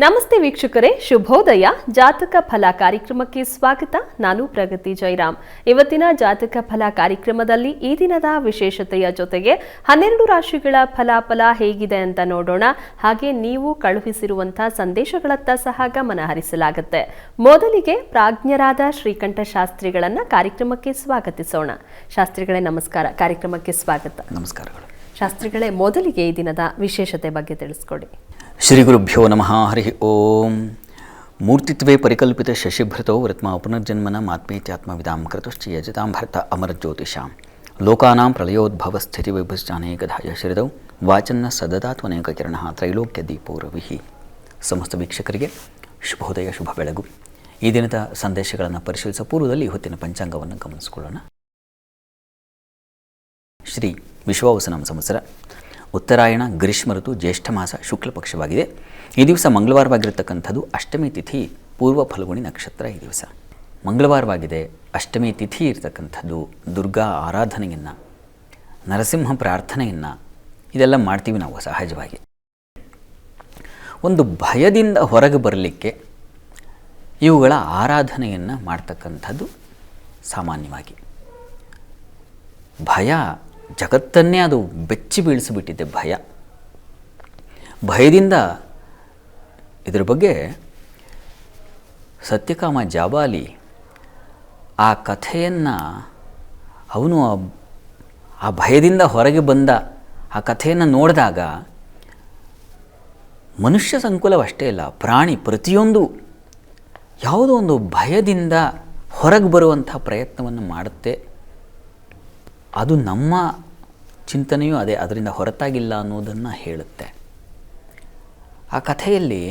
ನಮಸ್ತೆ ವೀಕ್ಷಕರೇ, ಶುಭೋದಯ. ಜಾತಕ ಫಲ ಕಾರ್ಯಕ್ರಮಕ್ಕೆ ಸ್ವಾಗತ. ನಾನು ಪ್ರಗತಿ ಜೈರಾಮ್. ಇವತ್ತಿನ ಜಾತಕ ಫಲ ಕಾರ್ಯಕ್ರಮದಲ್ಲಿ ಈ ದಿನದ ವಿಶೇಷತೆಯ ಜೊತೆಗೆ 12 ರಾಶಿಗಳ ಫಲಾಫಲ ಹೇಗಿದೆ ಅಂತ ನೋಡೋಣ. ಹಾಗೆ ನೀವು ಕಳುಹಿಸಿರುವಂತಹ ಸಂದೇಶಗಳತ್ತ ಸಹ ಗಮನ ಹರಿಸಲಾಗುತ್ತೆ. ಮೊದಲಿಗೆ ಪ್ರಾಜ್ಞರಾದ ಶ್ರೀಕಂಠ ಶಾಸ್ತ್ರಿಗಳನ್ನ ಕಾರ್ಯಕ್ರಮಕ್ಕೆ ಸ್ವಾಗತಿಸೋಣ. ಶಾಸ್ತ್ರಿಗಳೇ ನಮಸ್ಕಾರ, ಕಾರ್ಯಕ್ರಮಕ್ಕೆ ಸ್ವಾಗತ. ನಮಸ್ಕಾರಗಳು. ಶಾಸ್ತ್ರಿಗಳೇ, ಮೊದಲಿಗೆ ಈ ದಿನದ ವಿಶೇಷತೆ ಬಗ್ಗೆ ತಿಳಿಸ್ಕೊಡಿ. ಶ್ರೀ ಗುರುಭ್ಯೋ ನಮಃ. ಹರಿ ಓಂ. ಮೂರ್ತಿತ್ವೇ ಪರಿಕಲ್ಪಿತ ಶಶಿಭೃತೋ ವೃತ್ಮ ಪುನರ್ಜನ್ಮನ ಮಾತ್ಮೇತ್ಯಾತ್ಮವಿದಾಂ ಕೃತಶ್ಚ ಯಜತಾಂ ಭರ್ತ ಅಮರಜ್ಯೋತಿಷಾಂ ಲೋಕಾನಾಂ ಪ್ರಳಯೋದ್ಭವ ಸ್ಥಿತಿ ವಿಭಶ್ಚಾನೇಕಧಾಯ ಶ್ರಿದೌ ವಾಚನ್ನ ಸದದಾತ್ವನೇಕ ಕಿರಣ ತ್ರೈಲೋಕ್ಯ ದೀಪೋ ರವಿಹಿ. ಸಮಸ್ತ ವೀಕ್ಷಕರಿಗೆ ಶುಭೋದಯ, ಶುಭ ಬೆಳಗು. ಈ ದಿನದ ಸಂದೇಶಗಳನ್ನು ಪರಿಶೀಲಿಸುವ ಪೂರ್ವದಲ್ಲಿ ಹೊತ್ತಿನ ಪಂಚಾಂಗವನ್ನು ಗಮನಿಸಿಕೊಳ್ಳೋಣ. ಶ್ರೀ ವಿಶ್ವಾವಸನಾಮ ಸಂವತ್ಸರ, ಉತ್ತರಾಯಣ, ಗ್ರೀಷ್ಮ ಋತು, ಜ್ಯೇಷ್ಠ ಮಾಸ, ಶುಕ್ಲ ಪಕ್ಷವಾಗಿದೆ. ಈ ದಿವಸ ಮಂಗಳವಾರವಾಗಿರತಕ್ಕಂಥದ್ದು. ಅಷ್ಟಮಿ ತಿಥಿ, ಪೂರ್ವ ಫಲ್ಗುಣಿ ನಕ್ಷತ್ರ. ಈ ದಿವಸ ಮಂಗಳವಾರವಾಗಿದೆ. ಅಷ್ಟಮಿ ತಿಥಿ ಇರತಕ್ಕಂಥದ್ದು. ದುರ್ಗಾ ಆರಾಧನೆಯನ್ನು, ನರಸಿಂಹ ಪ್ರಾರ್ಥನೆಯನ್ನು ಇದೆಲ್ಲ ಮಾಡ್ತೀವಿ ನಾವು ಸಹಜವಾಗಿ. ಒಂದು ಭಯದಿಂದ ಹೊರಗೆ ಬರಲಿಕ್ಕೆ ಇವುಗಳ ಆರಾಧನೆಯನ್ನು ಮಾಡ್ತಕ್ಕಂಥದ್ದು ಸಾಮಾನ್ಯವಾಗಿ. ಭಯ ಜಗತ್ತನ್ನೇ ಅದು ಬೆಚ್ಚಿ ಬೀಳಿಸಿಬಿಟ್ಟಿದೆ. ಭಯದಿಂದ ಇದರ ಬಗ್ಗೆ ಸತ್ಯಕಾಮ ಜಾಬಾಲಿ ಆ ಕಥೆಯನ್ನು, ಅವನು ಆ ಭಯದಿಂದ ಹೊರಗೆ ಬಂದ ಆ ಕಥೆಯನ್ನು ನೋಡಿದಾಗ ಮನುಷ್ಯ ಸಂಕುಲವಷ್ಟೇ ಇಲ್ಲ, ಪ್ರಾಣಿ ಪ್ರತಿಯೊಂದು ಯಾವುದೋ ಒಂದು ಭಯದಿಂದ ಹೊರಗೆ ಬರುವಂಥ ಪ್ರಯತ್ನವನ್ನು ಮಾಡುತ್ತೆ. ಅದು ನಮ್ಮ ಚಿಂತನೆಯೂ ಅದೇ, ಅದರಿಂದ ಹೊರತಾಗಿಲ್ಲ ಅನ್ನೋದನ್ನು ಹೇಳುತ್ತೆ. ಆ ಕಥೆಯಲ್ಲಿ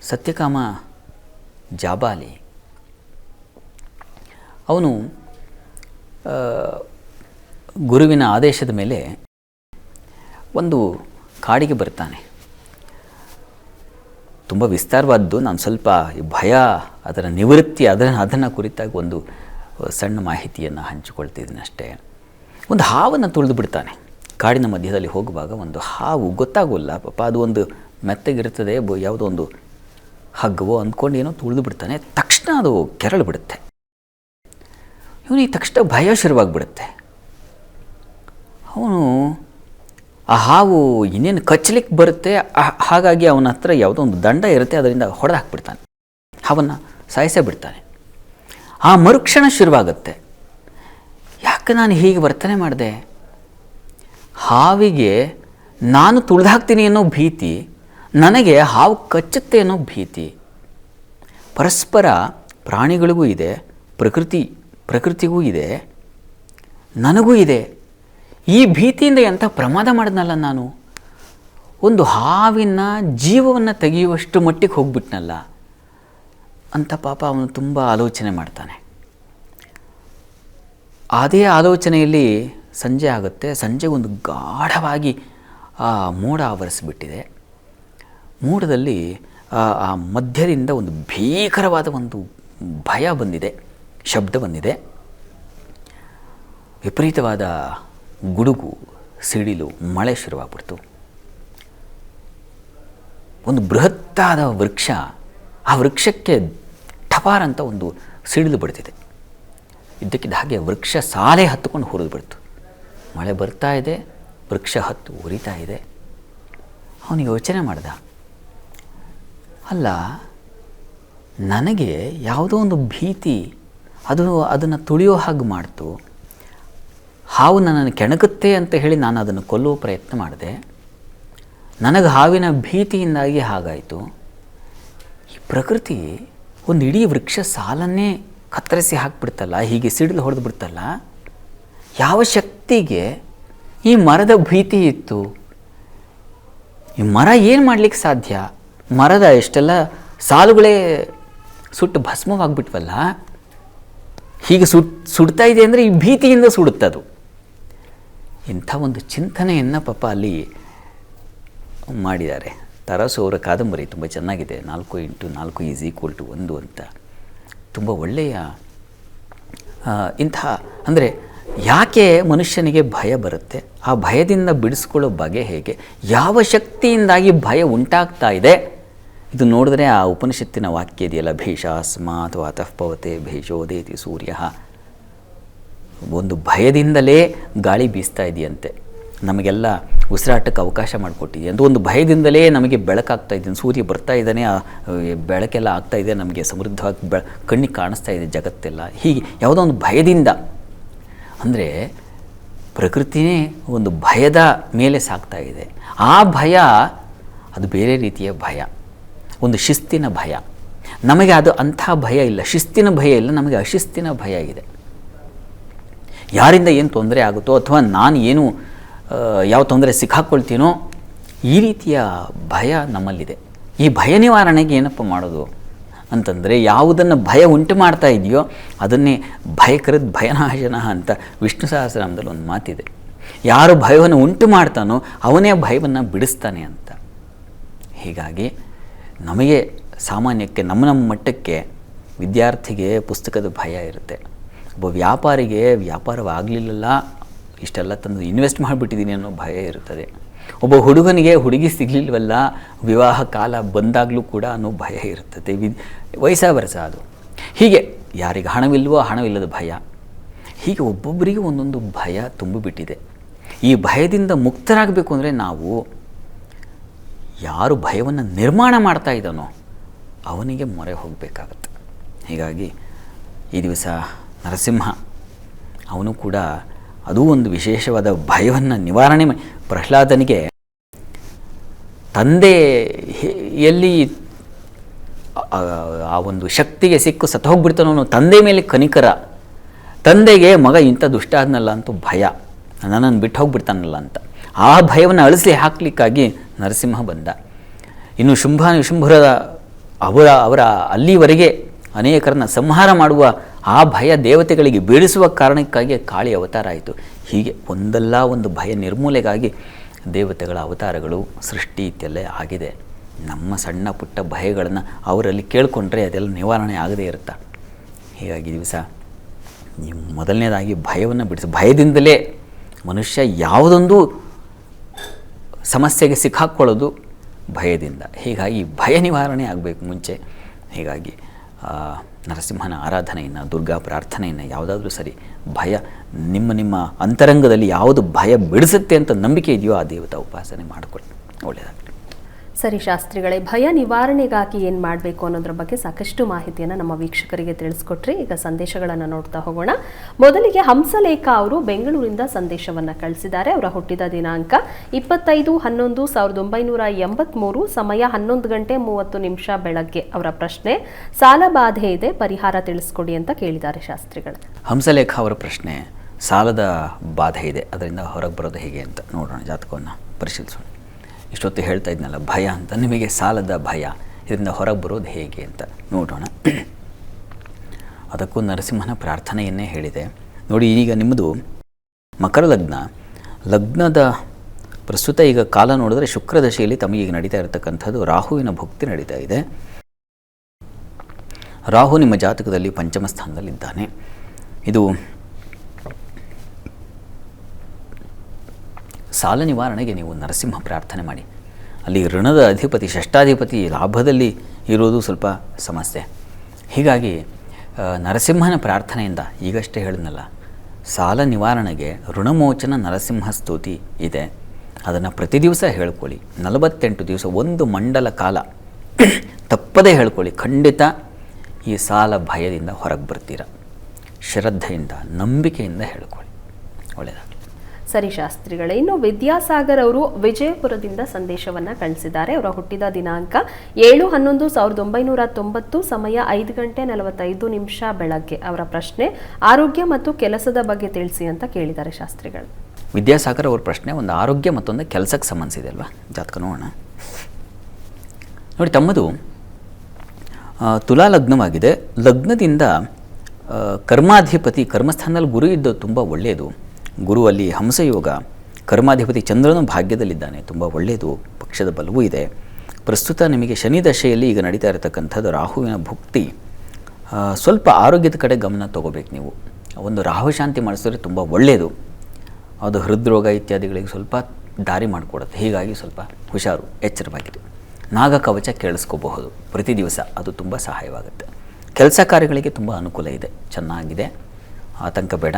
ಸತ್ಯಕಾಮ ಜಾಬಾಲಿ ಅವನು ಗುರುವಿನ ಆದೇಶದ ಮೇಲೆ ಒಂದು ಕಾಡಿಗೆ ಬರ್ತಾನೆ. ತುಂಬ ವಿಸ್ತಾರವಾದ್ದು. ನಾನು ಸ್ವಲ್ಪ ಭಯ, ಅದರ ನಿವೃತ್ತಿ, ಅದನ್ನು ಕುರಿತಾಗಿ ಒಂದು ಸಣ್ಣ ಮಾಹಿತಿಯನ್ನು ಹಂಚಿಕೊಳ್ತಿದ್ದೀನಿ ಅಷ್ಟೇ. ಒಂದು ಹಾವನ್ನು ತುಳಿದು ಬಿಡ್ತಾನೆ. ಕಾಡಿನ ಮಧ್ಯದಲ್ಲಿ ಹೋಗುವಾಗ ಒಂದು ಹಾವು, ಗೊತ್ತಾಗೋಲ್ಲ ಪಾಪ, ಅದು ಒಂದು ಮೆತ್ತಗಿರ್ತದೆ, ಯಾವುದೋ ಒಂದು ಹಗ್ಗವೋ ಅಂದ್ಕೊಂಡು ಏನೋ ತುಳಿದು ಬಿಡ್ತಾನೆ. ತಕ್ಷಣ ಅದು ಕೆರಳು ಬಿಡುತ್ತೆ. ಇವನಿಗೆ ತಕ್ಷಣ ಭಯ ಶುರುವಾಗಿಬಿಡುತ್ತೆ. ಅವನು ಆ ಹಾವು ಇನ್ನೇನು ಕಚ್ಚಲಿಕ್ಕೆ ಬರುತ್ತೆ, ಹಾಗಾಗಿ ಅವನ ಹತ್ರ ಯಾವುದೋ ಒಂದು ದಂಡ ಇರುತ್ತೆ, ಅದರಿಂದ ಹೊಡೆದು ಹಾಕ್ಬಿಡ್ತಾನೆ, ಹಾವನ್ನು ಸಾಯಿಸೇ ಬಿಡ್ತಾನೆ. ಆ ಮರುಕ್ಷಣ ಶುರುವಾಗುತ್ತೆ, ಯಾಕೆ ನಾನು ಹೀಗೆ ವರ್ತನೆ ಮಾಡಿದೆ? ಹಾವಿಗೆ ನಾನು ತುಳಿದು ಹಾಕ್ತೀನಿ ಅನ್ನೋ ಭೀತಿ, ನನಗೆ ಹಾವು ಕಚ್ಚುತ್ತೆ ಅನ್ನೋ ಭೀತಿ. ಪರಸ್ಪರ ಪ್ರಾಣಿಗಳಿಗೂ ಇದೆ, ಪ್ರಕೃತಿಗೂ ಇದೆ, ನನಗೂ ಇದೆ. ಈ ಭೀತಿಯಿಂದ ಎಂಥ ಪ್ರಮಾದ ಮಾಡಿದ್ನಲ್ಲ ನಾನು. ಒಂದು ಹಾವಿನ ಜೀವವನ್ನು ತೆಗೆಯುವಷ್ಟು ಮಟ್ಟಿಗೆ ಹೋಗ್ಬಿಟ್ನಲ್ಲ ಅಂತ ಪಾಪ ಅವನು ತುಂಬ ಆಲೋಚನೆ ಮಾಡ್ತಾನೆ. ಅದೇ ಆಲೋಚನೆಯಲ್ಲಿ ಸಂಜೆ ಆಗುತ್ತೆ. ಸಂಜೆ ಒಂದು ಗಾಢವಾಗಿ ಆ ಮೋಡ ಆವರಿಸಿಬಿಟ್ಟಿದೆ. ಮೋಡದಲ್ಲಿ ಆ ಮಧ್ಯದಿಂದ ಒಂದು ಭೀಕರವಾದ ಒಂದು ಭಯ ಬಂದಿದೆ, ಶಬ್ದ ಬಂದಿದೆ. ವಿಪರೀತವಾದ ಗುಡುಗು, ಸಿಡಿಲು, ಮಳೆ ಶುರುವಾಗ್ಬಿಡ್ತು. ಒಂದು ಬೃಹತ್ತಾದ ವೃಕ್ಷ, ಆ ವೃಕ್ಷಕ್ಕೆ ಠಪಾರ್ ಅಂತ ಒಂದು ಸಿಡಿಲು ಬಿಡ್ತಿದೆ. ಇದ್ದಕ್ಕಿದ್ದ ಹಾಗೆ ವೃಕ್ಷ ಸಾಲೆ ಹತ್ತುಕೊಂಡು ಹುರಿದು ಬಿಡ್ತು. ಮಳೆ ಬರ್ತಾ ಇದೆ, ವೃಕ್ಷ ಹತ್ತು ಉರಿತಾ ಇದೆ. ಅವನಿಗೆ ಯೋಚನೆ ಮಾಡ್ದ, ಅಲ್ಲ, ನನಗೆ ಯಾವುದೋ ಒಂದು ಭೀತಿ ಅದನ್ನು ತುಳಿಯೋ ಹಾಗೆ ಮಾಡ್ತು. ಹಾವು ನನ್ನನ್ನು ಕೆಣಕುತ್ತೆ ಅಂತ ಹೇಳಿ ನಾನು ಅದನ್ನು ಕೊಲ್ಲುವ ಪ್ರಯತ್ನ ಮಾಡಿದೆ. ನನಗೆ ಹಾವಿನ ಭೀತಿಯಿಂದಾಗಿ ಹಾಗಾಯಿತು. ಈ ಪ್ರಕೃತಿ ಒಂದು ಇಡೀ ವೃಕ್ಷ ಸಾಲನ್ನೇ ಕತ್ತರಿಸಿ ಹಾಕಿಬಿಡ್ತಲ್ಲ, ಹೀಗೆ ಸಿಡಿಲು ಹೊಡೆದು ಬಿಡ್ತಲ್ಲ. ಯಾವ ಶಕ್ತಿಗೆ ಈ ಮರದ ಭೀತಿ ಇತ್ತು? ಈ ಮರ ಏನು ಮಾಡಲಿಕ್ಕೆ ಸಾಧ್ಯ? ಮರದ ಎಷ್ಟೆಲ್ಲ ಸಾಲುಗಳೇ ಸುಟ್ಟು ಭಸ್ಮವಾಗಿಬಿಟ್ವಲ್ಲ. ಹೀಗೆ ಸುಡ್ತಾ ಇದೆ ಅಂದರೆ ಈ ಭೀತಿಯಿಂದ ಸುಡುತ್ತದು. ಇಂಥ ಒಂದು ಚಿಂತನೆಯನ್ನು ಪಾಪ ಅಲ್ಲಿ ಮಾಡಿದ್ದಾರೆ. ತರಾಸು ಅವರ ಕಾದಂಬರಿ ತುಂಬ ಚೆನ್ನಾಗಿದೆ. 4x4 = 1 ಅಂತ. ತುಂಬ ಒಳ್ಳೆಯ ಇಂಥ ಅಂದರೆ ಯಾಕೆ ಮನುಷ್ಯನಿಗೆ ಭಯ ಬರುತ್ತೆ, ಆ ಭಯದಿಂದ ಬಿಡಿಸ್ಕೊಳ್ಳೋ ಬಗೆ ಹೇಗೆ, ಯಾವ ಶಕ್ತಿಯಿಂದಾಗಿ ಭಯ ಉಂಟಾಗ್ತಾ ಇದೆ, ಇದು ನೋಡಿದ್ರೆ ಆ ಉಪನಿಷತ್ತಿನ ವಾಕ್ಯ ಇದೆಯಲ್ಲ, ಭೀಷಾಸ್ಮಾತ್ ವಾತಃಪವತೆ ಭೀಷೋದೇತಿ ಸೂರ್ಯ. ಒಂದು ಭಯದಿಂದಲೇ ಗಾಳಿ ಬೀಸ್ತಾ ಇದೆಯಂತೆ, ನಮಗೆಲ್ಲ ಉಸಿರಾಟಕ್ಕೆ ಅವಕಾಶ ಮಾಡಿಕೊಟ್ಟಿದೆ ಅಂತ. ಒಂದು ಭಯದಿಂದಲೇ ನಮಗೆ ಬೆಳಕಾಗ್ತಾ ಇದ್ದೀನಿ, ಸೂರ್ಯ ಬರ್ತಾ ಇದ್ದಾನೆ, ಬೆಳಕೆಲ್ಲ ಆಗ್ತಾ ಇದೆ, ನಮಗೆ ಸಮೃದ್ಧವಾಗಿ ಕಣ್ಣಿಗೆ ಕಾಣಿಸ್ತಾ ಇದೆ ಜಗತ್ತೆಲ್ಲ. ಹೀಗೆ ಯಾವುದೋ ಒಂದು ಭಯದಿಂದ, ಅಂದರೆ ಪ್ರಕೃತಿನೇ ಒಂದು ಭಯದ ಮೇಲೆ ಸಾಗ್ತಾ ಇದೆ. ಆ ಭಯ ಅದು ಬೇರೆ ರೀತಿಯ ಭಯ, ಒಂದು ಶಿಸ್ತಿನ ಭಯ. ನಮಗೆ ಅದು ಅಂಥ ಭಯ ಇಲ್ಲ, ಶಿಸ್ತಿನ ಭಯ ಇಲ್ಲ, ನಮಗೆ ಅಶಿಸ್ತಿನ ಭಯ ಇದೆ. ಯಾರಿಂದ ಏನು ತೊಂದರೆ ಆಗುತ್ತೋ ಅಥವಾ ನಾನು ಏನು ಯಾವ ತೊಂದರೆ ಸಿಕ್ಕಾಕ್ಕೊಳ್ತೀನೋ ಈ ರೀತಿಯ ಭಯ ನಮ್ಮಲ್ಲಿದೆ. ಈ ಭಯ ನಿವಾರಣೆಗೆ ಏನಪ್ಪ ಮಾಡೋದು ಅಂತಂದರೆ, ಯಾವುದನ್ನು ಭಯ ಉಂಟು ಮಾಡ್ತಾ ಇದೆಯೋ ಅದನ್ನೇ ಭಯಕೃತ್ ಭಯನಾಶನ ಅಂತ ವಿಷ್ಣು ಸಹಸ್ರನಾಮದಲ್ಲಿ ಒಂದು ಮಾತಿದೆ. ಯಾರು ಭಯವನ್ನು ಉಂಟು ಮಾಡ್ತಾನೋ ಅವನೇ ಭಯವನ್ನು ಬಿಡಿಸ್ತಾನೆ ಅಂತ. ಹೀಗಾಗಿ ನಮಗೆ ಸಾಮಾನ್ಯಕ್ಕೆ ನಮ್ಮ ಮಟ್ಟಕ್ಕೆ ವಿದ್ಯಾರ್ಥಿಗೆ ಪುಸ್ತಕದ ಭಯ ಇರುತ್ತೆ. ಒಬ್ಬ ವ್ಯಾಪಾರಿಗೆ ವ್ಯಾಪಾರವಾಗಲಿಲ್ಲಲ್ಲ, ಇಷ್ಟೆಲ್ಲ ತಂದು ಇನ್ವೆಸ್ಟ್ ಮಾಡಿಬಿಟ್ಟಿದ್ದೀನಿ ಅನ್ನೋ ಭಯ ಇರುತ್ತದೆ. ಒಬ್ಬ ಹುಡುಗನಿಗೆ ಹುಡುಗಿ ಸಿಗಲಿಲ್ವಲ್ಲ, ವಿವಾಹ ಕಾಲ ಬಂದಾಗಲೂ ಕೂಡ ಅನ್ನೋ ಭಯ ಇರ್ತದೆ. ವಯಸ್ಸ ವರ್ಷ ಅದು. ಹೀಗೆ ಯಾರಿಗೆ ಹಣವಿಲ್ವೋ ಹಣವಿಲ್ಲದ ಭಯ, ಹೀಗೆ ಒಬ್ಬೊಬ್ಬರಿಗೆ ಒಂದೊಂದು ಭಯ ತುಂಬಿಬಿಟ್ಟಿದೆ. ಈ ಭಯದಿಂದ ಮುಕ್ತರಾಗಬೇಕು ಅಂದರೆ ನಾವು ಯಾರು ಭಯವನ್ನು ನಿರ್ಮಾಣ ಮಾಡ್ತಾ ಇದ್ದಾನೋ ಅವನಿಗೆ ಮೊರೆ ಹೋಗಬೇಕಾಗತ್ತೆ. ಹೀಗಾಗಿ ಈ ದಿವಸ ನರಸಿಂಹ ಅವನು ಕೂಡ ಅದೂ ಒಂದು ವಿಶೇಷವಾದ ಭಯವನ್ನು ನಿವಾರಣೆ ಪ್ರಹ್ಲಾದನಿಗೆ ತಂದೆಯಲ್ಲಿ ಆ ಒಂದು ಶಕ್ತಿಗೆ ಸಿಕ್ಕು ಸತ್ತು ಹೋಗ್ಬಿಡ್ತಾನೋ ಅವನು ತಂದೆ ಮೇಲೆ ಕನಿಕರ, ತಂದೆಗೆ ಮಗ ಇಂಥ ದುಷ್ಟ ಆದ್ನಲ್ಲ ಅಂತ ಭಯ, ನನ್ನನ್ನು ಬಿಟ್ಟು ಹೋಗ್ಬಿಡ್ತಾನಲ್ಲ ಅಂತ. ಆ ಭಯವನ್ನು ಅಳಿಸಿ ಹಾಕಲಿಕ್ಕಾಗಿ ನರಸಿಂಹ ಬಂದ. ಇನ್ನು ಶುಂಭರ ಅವರ ಅಲ್ಲಿವರೆಗೆ ಅನೇಕರನ್ನು ಸಂಹಾರ ಮಾಡುವ ಆ ಭಯ ದೇವತೆಗಳಿಗೆ ಬೀಳಿಸುವ ಕಾರಣಕ್ಕಾಗಿ ಕಾಳಿ ಅವತಾರ ಆಯಿತು. ಹೀಗೆ ಒಂದಲ್ಲ ಒಂದು ಭಯ ನಿರ್ಮೂಲೆಗಾಗಿ ದೇವತೆಗಳ ಅವತಾರಗಳು ಸೃಷ್ಟಿ ಇತ್ತೆಲ್ಲ ಆಗಿದೆ. ನಮ್ಮ ಸಣ್ಣ ಪುಟ್ಟ ಭಯಗಳನ್ನು ಅವರಲ್ಲಿ ಕೇಳಿಕೊಂಡ್ರೆ ಅದೆಲ್ಲ ನಿವಾರಣೆ ಆಗದೇ ಇರುತ್ತೆ. ಹೀಗಾಗಿ ದಿವಸ ನೀವು ಮೊದಲನೇದಾಗಿ ಭಯವನ್ನು ಬಿಡಿಸಿ, ಭಯದಿಂದಲೇ ಮನುಷ್ಯ ಯಾವುದೊಂದು ಸಮಸ್ಯೆಗೆ ಸಿಕ್ಕಾಕ್ಕೊಳ್ಳೋದು ಭಯದಿಂದ. ಹೀಗಾಗಿ ಭಯ ನಿವಾರಣೆ ಆಗಬೇಕು ಮುಂಚೆ. ಹೀಗಾಗಿ ನರಸಿಂಹನ ಆರಾಧನೆಯನ್ನು, ದುರ್ಗಾ ಪ್ರಾರ್ಥನೆಯನ್ನು ಯಾವುದಾದ್ರೂ ಸರಿ, ಭಯ ನಿಮ್ಮ ಅಂತರಂಗದಲ್ಲಿ ಯಾವುದು ಭಯ ಬಿಡಿಸುತ್ತೆ ಅಂತ ನಂಬಿಕೆ ಇದೆಯೋ ಆ ದೇವತಾ ಉಪಾಸನೆ ಮಾಡಿಕೊಳ್ಳಿ, ಒಳ್ಳೆಯದಾಗಲಿ. ಸರಿ ಶಾಸ್ತ್ರಿಗಳೇ, ಭಯ ನಿವಾರಣೆಗಾಗಿ ಏನು ಮಾಡಬೇಕು ಅನ್ನೋದ್ರ ಬಗ್ಗೆ ಸಾಕಷ್ಟು ಮಾಹಿತಿಯನ್ನು ನಮ್ಮ ವೀಕ್ಷಕರಿಗೆ ತಿಳಿಸ್ಕೊಟ್ರಿ. ಈಗ ಸಂದೇಶಗಳನ್ನು ನೋಡ್ತಾ ಹೋಗೋಣ. ಮೊದಲಿಗೆ ಹಂಸಲೇಖ ಅವರು ಬೆಂಗಳೂರಿಂದ ಸಂದೇಶವನ್ನು ಕಳಿಸಿದ್ದಾರೆ. ಅವರ ಹುಟ್ಟಿದ ದಿನಾಂಕ 25/11/1983, ಸಮಯ 11:30 ಬೆಳಗ್ಗೆ. ಅವರ ಪ್ರಶ್ನೆ, ಸಾಲ ಬಾಧೆ ಇದೆ, ಪರಿಹಾರ ತಿಳಿಸ್ಕೊಡಿ ಅಂತ ಕೇಳಿದ್ದಾರೆ ಶಾಸ್ತ್ರಿಗಳು. ಹಂಸಲೇಖ ಅವರ ಪ್ರಶ್ನೆ, ಸಾಲದ ಬಾಧೆ ಇದೆ, ಅದರಿಂದ ಹೊರಗೆ ಬರೋದು ಹೇಗೆ ಅಂತ ನೋಡೋಣ. ಜಾತಕವನ್ನು ಪರಿಶೀಲಿಸೋಣ. ಇಷ್ಟೊತ್ತು ಹೇಳ್ತಾ ಇದ್ನಲ್ಲ ಭಯ ಅಂತ, ನಿಮಗೆ ಸಾಲದ ಭಯ, ಇದರಿಂದ ಹೊರಗೆ ಬರೋದು ಹೇಗೆ ಅಂತ ನೋಡೋಣ. ಅದಕ್ಕೂ ನರಸಿಂಹನ ಪ್ರಾರ್ಥನೆಯನ್ನೇ ಹೇಳಿದೆ ನೋಡಿ. ಈಗ ನಿಮ್ಮದು ಮಕರ ಲಗ್ನದ ಪ್ರಸ್ತುತ ಈಗ ಕಾಲ ನೋಡಿದ್ರೆ ಶುಕ್ರದಶೆಯಲ್ಲಿ ತಮಗೆ ಈಗ ನಡೀತಾ ಇರತಕ್ಕಂಥದ್ದು ರಾಹುವಿನ ಭುಕ್ತಿ ನಡೀತಾ ಇದೆ. ರಾಹು ನಿಮ್ಮ ಜಾತಕದಲ್ಲಿ ಪಂಚಮ ಸ್ಥಾನದಲ್ಲಿದ್ದಾನೆ. ಇದು ಸಾಲ ನಿವಾರಣೆಗೆ ನೀವು ನರಸಿಂಹ ಪ್ರಾರ್ಥನೆ ಮಾಡಿ. ಅಲ್ಲಿ ಋಣದ ಅಧಿಪತಿ, ಷಷ್ಠಾಧಿಪತಿ ಲಾಭದಲ್ಲಿ ಇರೋದು ಸ್ವಲ್ಪ ಸಮಸ್ಯೆ. ಹೀಗಾಗಿ ನರಸಿಂಹನ ಪ್ರಾರ್ಥನೆಯಿಂದ ಈಗಷ್ಟೇ ಹೇಳಿದ್ನಲ್ಲ, ಸಾಲ ನಿವಾರಣೆಗೆ ಋಣಮೋಚನ ನರಸಿಂಹ ಸ್ತುತಿ ಇದೆ. ಅದನ್ನು ಪ್ರತಿ ದಿವಸ ಹೇಳ್ಕೊಳ್ಳಿ. 48 ದಿವಸ, ಒಂದು ಮಂಡಲ ಕಾಲ ತಪ್ಪದೇ ಹೇಳ್ಕೊಳ್ಳಿ. ಖಂಡಿತ ಈ ಸಾಲ ಭಯದಿಂದ ಹೊರಗೆ ಬರ್ತೀರ. ಶ್ರದ್ಧೆಯಿಂದ, ನಂಬಿಕೆಯಿಂದ ಹೇಳ್ಕೊಳ್ಳಿ, ಒಳ್ಳೆಯದಾಗಲಿ. ಸರಿ ಶಾಸ್ತ್ರಿಗಳೇ, ಇನ್ನು ವಿದ್ಯಾಸಾಗರ್ ಅವರು ವಿಜಯಪುರದಿಂದ ಸಂದೇಶವನ್ನು ಕಳಿಸಿದ್ದಾರೆ. ಅವರ ಹುಟ್ಟಿದ ದಿನಾಂಕ 7/11/1990, ಸಮಯ 5:45 ಬೆಳಗ್ಗೆ. ಅವರ ಪ್ರಶ್ನೆ, ಆರೋಗ್ಯ ಮತ್ತು ಕೆಲಸದ ಬಗ್ಗೆ ತಿಳಿಸಿ ಅಂತ ಕೇಳಿದ್ದಾರೆ ಶಾಸ್ತ್ರಿಗಳು. ವಿದ್ಯಾಸಾಗರ್ ಅವ್ರ ಪ್ರಶ್ನೆ ಒಂದು ಆರೋಗ್ಯ ಮತ್ತೊಂದು ಕೆಲಸಕ್ಕೆ ಸಂಬಂಧಿಸಿದೆ ಅಲ್ವಾ? ಜಾತಕ ನೋಡೋಣ. ನೋಡಿ, ತಮ್ಮದು ತುಲಾ ಲಗ್ನವಾಗಿದೆ. ಲಗ್ನದಿಂದ ಕರ್ಮಾಧಿಪತಿ, ಕರ್ಮಸ್ಥಾನದಲ್ಲಿ ಗುರು ಇದ್ದು ತುಂಬ ಒಳ್ಳೆಯದು. ಗುರು ಅಲ್ಲಿ ಹಂಸಯೋಗ, ಕರ್ಮಾಧಿಪತಿ ಚಂದ್ರನು ಭಾಗ್ಯದಲ್ಲಿದ್ದಾನೆ, ತುಂಬ ಒಳ್ಳೆಯದು, ಪಕ್ಷದ ಬಲವೂ ಇದೆ. ಪ್ರಸ್ತುತ ನಿಮಗೆ ಶನಿ ದಶೆಯಲ್ಲಿ ಈಗ ನಡೀತಾ ಇರತಕ್ಕಂಥದ್ದು ರಾಹುವಿನ ಭುಕ್ತಿ. ಸ್ವಲ್ಪ ಆರೋಗ್ಯದ ಕಡೆ ಗಮನ ತಗೋಬೇಕು ನೀವು. ಒಂದು ರಾಹುಶಾಂತಿ ಮಾಡಿಸಿದ್ರೆ ತುಂಬ ಒಳ್ಳೆಯದು. ಅದು ಹೃದ್ರೋಗ ಇತ್ಯಾದಿಗಳಿಗೆ ಸ್ವಲ್ಪ ದಾರಿ ಮಾಡಿಕೊಡುತ್ತೆ. ಹೀಗಾಗಿ ಸ್ವಲ್ಪ ಹುಷಾರು, ಎಚ್ಚರವಾಗಿರಿ. ನಾಗಕವಚ ಕೇಳಿಸ್ಕೋಬಹುದು ಪ್ರತಿ ದಿವಸ, ಅದು ತುಂಬ ಸಹಾಯವಾಗುತ್ತೆ. ಕೆಲಸ ಕಾರ್ಯಗಳಿಗೆ ತುಂಬ ಅನುಕೂಲ ಇದೆ, ಚೆನ್ನಾಗಿದೆ, ಆತಂಕ ಬೇಡ.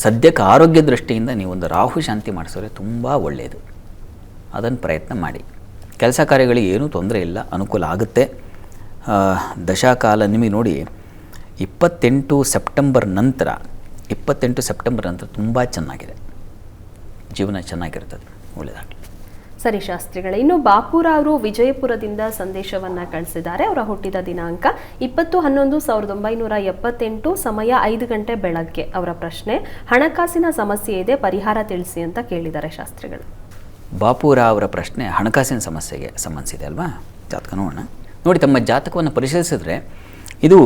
ಸದ್ಯಕ್ಕೆ ಆರೋಗ್ಯ ದೃಷ್ಟಿಯಿಂದ ನೀವೊಂದು ರಾಹು ಶಾಂತಿ ಮಾಡಿಸಿದ್ರೆ ತುಂಬ ಒಳ್ಳೆಯದು. ಅದನ್ನು ಪ್ರಯತ್ನ ಮಾಡಿ. ಕೆಲಸ ಕಾರ್ಯಗಳಿಗೆ ಏನೂ ತೊಂದರೆ ಇಲ್ಲ, ಅನುಕೂಲ ಆಗುತ್ತೆ. ದಶಾಕಾಲ ನಿಮಗೆ ನೋಡಿ 28 ಸೆಪ್ಟೆಂಬರ್ ನಂತರ ತುಂಬ ಚೆನ್ನಾಗಿದೆ, ಜೀವನ ಚೆನ್ನಾಗಿರ್ತದೆ. ಒಳ್ಳೆಯದಾಗಲಿ. ಸರಿ ಶಾಸ್ತ್ರಿಗಳೇ, ಇನ್ನು ಬಾಪೂರಾವ್ ಅವರು ವಿಜಯಪುರದಿಂದ ಸಂದೇಶವನ್ನ ಕಳಿಸಿದ್ದಾರೆ. ಅವರ ಹುಟ್ಟಿದ ದಿನಾಂಕ 20/11/1978, ಸಮಯ 5 ಗಂಟೆ ಬೆಳಗ್ಗೆ. ಅವರ ಪ್ರಶ್ನೆ, ಹಣಕಾಸಿನ ಸಮಸ್ಯೆ ಇದೆ, ಪರಿಹಾರ ತಿಳಿಸಿ ಅಂತ ಕೇಳಿದ್ದಾರೆ ಶಾಸ್ತ್ರಿಗಳು. ಬಾಪೂರಾವ್ ಅವರ ಪ್ರಶ್ನೆ ಹಣಕಾಸಿನ ಸಮಸ್ಯೆಗೆ ಸಂಬಂಧಿಸಿದೆ ಅಲ್ವಾ? ಜಾತಕ ನೋಡೋಣ. ನೋಡಿ, ತಮ್ಮ ಜಾತಕವನ್ನು ಪರಿಶೀಲಿಸಿದ್ರೆ ಇದು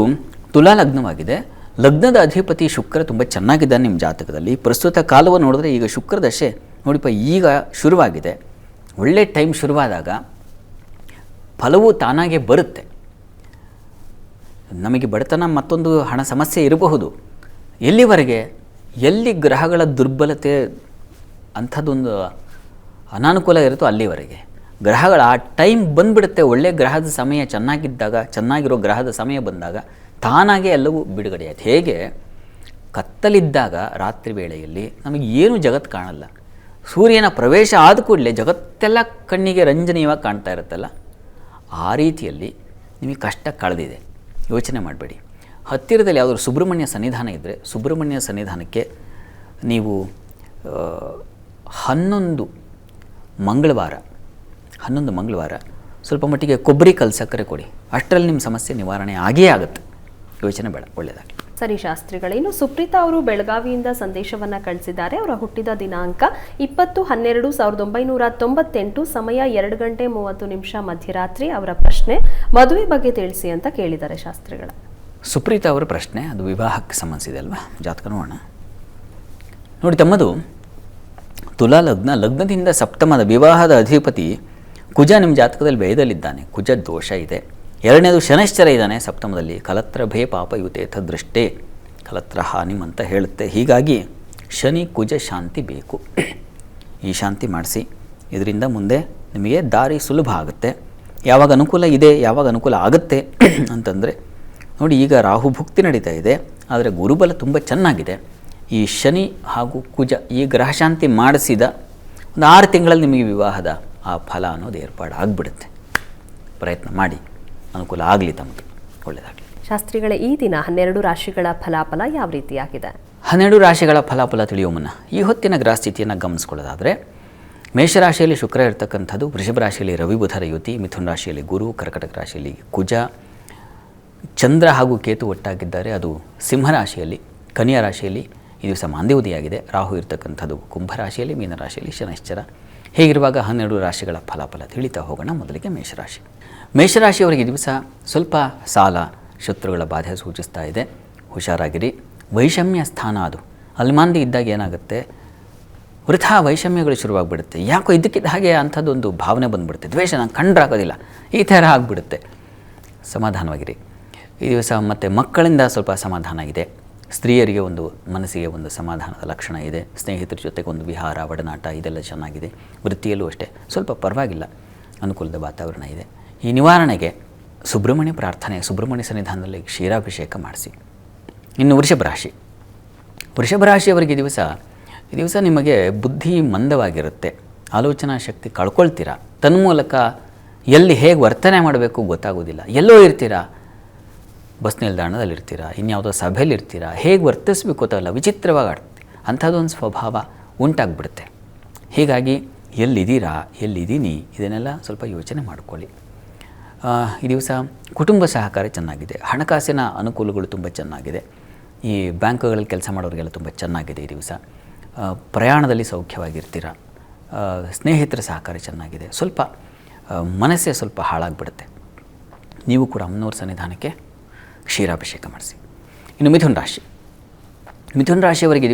ತುಲಾ ಲಗ್ನವಾಗಿದೆ. ಲಗ್ನದ ಅಧಿಪತಿ ಶುಕ್ರ ತುಂಬ ಚೆನ್ನಾಗಿದ್ದಾನೆ ನಿಮ್ಮ ಜಾತಕದಲ್ಲಿ. ಪ್ರಸ್ತುತ ಕಾಲವನ್ನು ನೋಡಿದ್ರೆ ಈಗ ಶುಕ್ರ ದಶೆ ನೋಡಿಪ್ಪ ಈಗ ಶುರುವಾಗಿದೆ. ಒಳ್ಳೆ ಟೈಮ್ ಶುರುವಾದಾಗ ಫಲವು ತಾನಾಗೆ ಬರುತ್ತೆ. ನಮಗೆ ಬಡತನ ಮತ್ತೊಂದು ಹಣ ಸಮಸ್ಯೆ ಇರಬಹುದು. ಎಲ್ಲಿವರೆಗೆ? ಎಲ್ಲಿ ಗ್ರಹಗಳ ದುರ್ಬಲತೆ ಅಂಥದ್ದೊಂದು ಅನಾನುಕೂಲ ಇರುತ್ತೋ ಅಲ್ಲಿವರೆಗೆ. ಗ್ರಹಗಳ ಆ ಟೈಮ್ ಬಂದುಬಿಡುತ್ತೆ. ಒಳ್ಳೆಯ ಗ್ರಹದ ಸಮಯ ಚೆನ್ನಾಗಿದ್ದಾಗ, ಚೆನ್ನಾಗಿರೋ ಗ್ರಹದ ಸಮಯ ಬಂದಾಗ ತಾನಾಗೆ ಎಲ್ಲವೂ ಬಿಡುಗಡೆ ಆಯ್ತು. ಹೇಗೆ ಕತ್ತಲಿದ್ದಾಗ ರಾತ್ರಿ ವೇಳೆಯಲ್ಲಿ ನಮಗೆ ಏನು ಜಗತ್ತು ಕಾಣಲ್ಲ, ಸೂರ್ಯನ ಪ್ರವೇಶ ಆದ ಕೂಡಲೇ ಜಗತ್ತೆಲ್ಲ ಕಣ್ಣಿಗೆ ರಂಜನೀಯವಾಗಿ ಕಾಣ್ತಾ ಇರುತ್ತಲ್ಲ, ಆ ರೀತಿಯಲ್ಲಿ ನಿಮಗೆ ಕಷ್ಟ ಕಳೆದಿದೆ. ಯೋಚನೆ ಮಾಡಬೇಡಿ. ಹತ್ತಿರದಲ್ಲಿ ಯಾವುದಾದ್ರು ಸುಬ್ರಹ್ಮಣ್ಯ ಸನ್ನಿಧಾನ ಇದ್ದರೆ ಸುಬ್ರಹ್ಮಣ್ಯ ಸನ್ನಿಧಾನಕ್ಕೆ ನೀವು 11 ಮಂಗಳವಾರ ಸ್ವಲ್ಪ ಮಟ್ಟಿಗೆ ಕೊಬ್ಬರಿ ಕಲ್ಲು ಸಕ್ಕರೆ ಕೊಡಿ. ಅಷ್ಟರಲ್ಲಿ ನಿಮ್ಮ ಸಮಸ್ಯೆ ನಿವಾರಣೆ ಆಗೇ ಆಗುತ್ತೆ. ಯೋಚನೆ ಬೇಡ. ಒಳ್ಳೆಯದಾಗಲಿ. ಸರಿ ಶಾಸ್ತ್ರಿಗಳೇ, ಇನ್ನು ಸುಪ್ರೀತಾ ಅವರು ಬೆಳಗಾವಿಯಿಂದ ಸಂದೇಶವನ್ನ ಕಳಿಸಿದ್ದಾರೆ. ಅವರ ಹುಟ್ಟಿದ ದಿನಾಂಕ 20/12/1998, ಸಮಯ 2 ಗಂಟೆ 30 ಮಧ್ಯರಾತ್ರಿ. ಅವರ ಪ್ರಶ್ನೆ, ಮದುವೆ ಬಗ್ಗೆ ತಿಳಿಸಿ ಅಂತ ಕೇಳಿದ್ದಾರೆ ಶಾಸ್ತ್ರಿಗಳ. ಸುಪ್ರೀತಾ ಅವರ ಪ್ರಶ್ನೆ ಅದು ವಿವಾಹಕ್ಕೆ ಸಂಬಂಧಿಸಿದೆ ಅಲ್ವಾ? ಜಾತಕ ನೋಡೋಣ. ನೋಡಿ, ತಮ್ಮದು ತುಲಾ ಲಗ್ನದಿಂದ ಸಪ್ತಮದ ವಿವಾಹದ ಅಧಿಪತಿ ಕುಜ ನಿಮ್ಮ ಜಾತಕದಲ್ಲಿ ವ್ಯಯದಲ್ಲಿದ್ದಾನೆ. ಕುಜ ದೋಷ ಇದೆ. ಎರಡನೇದು ಶನೈಶ್ಚರ ಇದ್ದಾನೆ ಸಪ್ತಮದಲ್ಲಿ. ಕಲತ್ರ ಭೇ ಪಾಪ ಯುತೇಥ ದೃಷ್ಟೇ, ಕಲತ್ರ ಹಾನಿಮ್ ಅಂತ ಹೇಳುತ್ತೆ. ಹೀಗಾಗಿ ಶನಿ ಕುಜ ಶಾಂತಿ ಬೇಕು. ಈ ಶಾಂತಿ ಮಾಡಿಸಿ. ಇದರಿಂದ ಮುಂದೆ ನಿಮಗೆ ದಾರಿ ಸುಲಭ ಆಗುತ್ತೆ. ಯಾವಾಗ ಅನುಕೂಲ ಇದೆ, ಯಾವಾಗ ಅನುಕೂಲ ಆಗುತ್ತೆ ಅಂತಂದರೆ ನೋಡಿ, ಈಗ ರಾಹು ಭುಕ್ತಿ ನಡೀತಾ ಇದೆ, ಆದರೆ ಗುರುಬಲ ತುಂಬ ಚೆನ್ನಾಗಿದೆ. ಈ ಶನಿ ಹಾಗೂ ಕುಜ ಈ ಗ್ರಹ ಶಾಂತಿ ಮಾಡಿಸಿದ ಒಂದು 6 ತಿಂಗಳಲ್ಲಿ ನಿಮಗೆ ವಿವಾಹದ ಆ ಫಲ ಅನ್ನೋದು ಏರ್ಪಾಡು ಆಗಿಬಿಡುತ್ತೆ. ಪ್ರಯತ್ನ ಮಾಡಿ, ಅನುಕೂಲ ಆಗಲಿ ತಮಗೆ. ಒಳ್ಳೆಯದಾಗಲಿ. ಶಾಸ್ತ್ರಿಗಳೇ, ಈ ದಿನ 12 ರಾಶಿಗಳ ಫಲಾಫಲ ಯಾವ ರೀತಿಯಾಗಿದೆ? 12 ರಾಶಿಗಳ ಫಲಾಫಲ ತಿಳಿಯುವ ಮುನ್ನ ಈ ಹೊತ್ತಿನ ಗ್ರಹ ಸ್ಥಿತಿಯನ್ನು ಗಮನಿಸ್ಕೊಳ್ಳೋದಾದರೆ, ಮೇಷರಾಶಿಯಲ್ಲಿ ಶುಕ್ರ ಇರ್ತಕ್ಕಂಥದ್ದು, ವೃಷಭ ರಾಶಿಯಲ್ಲಿ ರವಿ ಬುಧರ ಯುತಿ, ಮಿಥುನ ರಾಶಿಯಲ್ಲಿ ಗುರು, ಕರ್ಕಟಕ ರಾಶಿಯಲ್ಲಿ ಕುಜ, ಚಂದ್ರ ಹಾಗೂ ಕೇತು ಒಟ್ಟಾಗಿದ್ದಾರೆ. ಅದು ಸಿಂಹರಾಶಿಯಲ್ಲಿ, ಕನ್ಯಾ ರಾಶಿಯಲ್ಲಿ ಈ ದಿವಸ ಮಾಂದ್ಯೋದಯಾಗಿದೆ. ರಾಹು ಇರ್ತಕ್ಕಂಥದ್ದು ಕುಂಭರಾಶಿಯಲ್ಲಿ, ಮೀನರಾಶಿಯಲ್ಲಿ ಶನೈಶ್ಚರ. ಹೀಗಿರುವಾಗ 12 ರಾಶಿಗಳ ಫಲಾಫಲ ತಿಳಿತಾ ಹೋಗೋಣ. ಮೊದಲಿಗೆ ಮೇಷರಾಶಿಯವರಿಗೆ ಈ ದಿವಸ ಸ್ವಲ್ಪ ಸಾಲ, ಶತ್ರುಗಳ ಬಾಧೆ ಸೂಚಿಸ್ತಾ ಇದೆ. ಹುಷಾರಾಗಿರಿ. ವೈಷಮ್ಯ ಸ್ಥಾನ ಅದು ಅಲ್ಮಾಂದಿ ಇದ್ದಾಗ ಏನಾಗುತ್ತೆ, ವೃಥಾ ವೈಷಮ್ಯಗಳು ಶುರುವಾಗ್ಬಿಡುತ್ತೆ. ಯಾಕೋ ಇದಕ್ಕಿದ್ದ ಹಾಗೆ ಅಂಥದ್ದೊಂದು ಭಾವನೆ ಬಂದುಬಿಡುತ್ತೆ. ದ್ವೇಷ ನಾನು ಕಂಡ್ರಾಗೋದಿಲ್ಲ, ಈ ಥರ ಆಗಿಬಿಡುತ್ತೆ. ಸಮಾಧಾನವಾಗಿರಿ ಈ ದಿವಸ. ಮತ್ತು ಮಕ್ಕಳಿಂದ ಸ್ವಲ್ಪ ಸಮಾಧಾನ ಇದೆ. ಸ್ತ್ರೀಯರಿಗೆ ಒಂದು ಮನಸ್ಸಿಗೆ ಒಂದು ಸಮಾಧಾನದ ಲಕ್ಷಣ ಇದೆ. ಸ್ನೇಹಿತರ ಜೊತೆಗೆ ಒಂದು ವಿಹಾರ, ಒಡನಾಟ ಇದೆಲ್ಲ ಚೆನ್ನಾಗಿದೆ. ವೃತ್ತಿಯಲ್ಲೂ ಅಷ್ಟೇ ಸ್ವಲ್ಪ ಪರವಾಗಿಲ್ಲ, ಅನುಕೂಲದ ವಾತಾವರಣ ಇದೆ. ಈ ನಿವಾರಣೆಗೆ ಸುಬ್ರಹ್ಮಣ್ಯ ಪ್ರಾರ್ಥನೆ, ಸುಬ್ರಹ್ಮಣ್ಯ ಸನ್ನಿಧಾನದಲ್ಲಿ ಕ್ಷೀರಾಭಿಷೇಕ ಮಾಡಿಸಿ. ಇನ್ನು ವೃಷಭ ರಾಶಿಯವರಿಗೆ ಈ ದಿವಸ ನಿಮಗೆ ಬುದ್ಧಿ ಮಂದವಾಗಿರುತ್ತೆ. ಆಲೋಚನಾ ಶಕ್ತಿ ಕಳ್ಕೊಳ್ತೀರಾ. ತನ್ಮೂಲಕ ಎಲ್ಲಿ ಹೇಗೆ ವರ್ತನೆ ಮಾಡಬೇಕು ಗೊತ್ತಾಗೋದಿಲ್ಲ. ಎಲ್ಲೋ ಇರ್ತೀರಾ, ಬಸ್ ನಿಲ್ದಾಣದಲ್ಲಿರ್ತೀರಾ, ಇನ್ಯಾವುದೋ ಸಭೆಯಲ್ಲಿರ್ತೀರಾ, ಹೇಗೆ ವರ್ತಿಸಬೇಕು ಗೊತ್ತಾಗಲ್ಲ, ವಿಚಿತ್ರವಾಗಿ ಆಡ್ತೀವಿ. ಅಂಥದ್ದೊಂದು ಸ್ವಭಾವ ಉಂಟಾಗ್ಬಿಡುತ್ತೆ. ಹೀಗಾಗಿ ಎಲ್ಲಿದ್ದೀರಾ, ಎಲ್ಲಿದ್ದೀನಿ, ಇದನ್ನೆಲ್ಲ ಸ್ವಲ್ಪ ಯೋಚನೆ ಮಾಡಿಕೊಳ್ಳಿ. ಈ ದಿವಸ ಕುಟುಂಬ ಸಹಕಾರ ಚೆನ್ನಾಗಿದೆ. ಹಣಕಾಸಿನ ಅನುಕೂಲಗಳು ತುಂಬ ಚೆನ್ನಾಗಿದೆ. ಈ ಬ್ಯಾಂಕ್ಗಳಲ್ಲಿ ಕೆಲಸ ಮಾಡೋರಿಗೆಲ್ಲ ತುಂಬ ಚೆನ್ನಾಗಿದೆ ಈ ದಿವಸ. ಪ್ರಯಾಣದಲ್ಲಿ ಸೌಖ್ಯವಾಗಿರ್ತೀರ. ಸ್ನೇಹಿತರ ಸಹಕಾರ ಚೆನ್ನಾಗಿದೆ. ಸ್ವಲ್ಪ ಮನಸ್ಸೇ ಸ್ವಲ್ಪ ಹಾಳಾಗಿಬಿಡುತ್ತೆ. ನೀವು ಕೂಡ ಅಮ್ಮನವ್ರ ಸನ್ನಿಧಾನಕ್ಕೆ ಕ್ಷೀರಾಭಿಷೇಕ ಮಾಡಿಸಿ. ಇನ್ನು ಮಿಥುನ ರಾಶಿಯವರಿಗೆ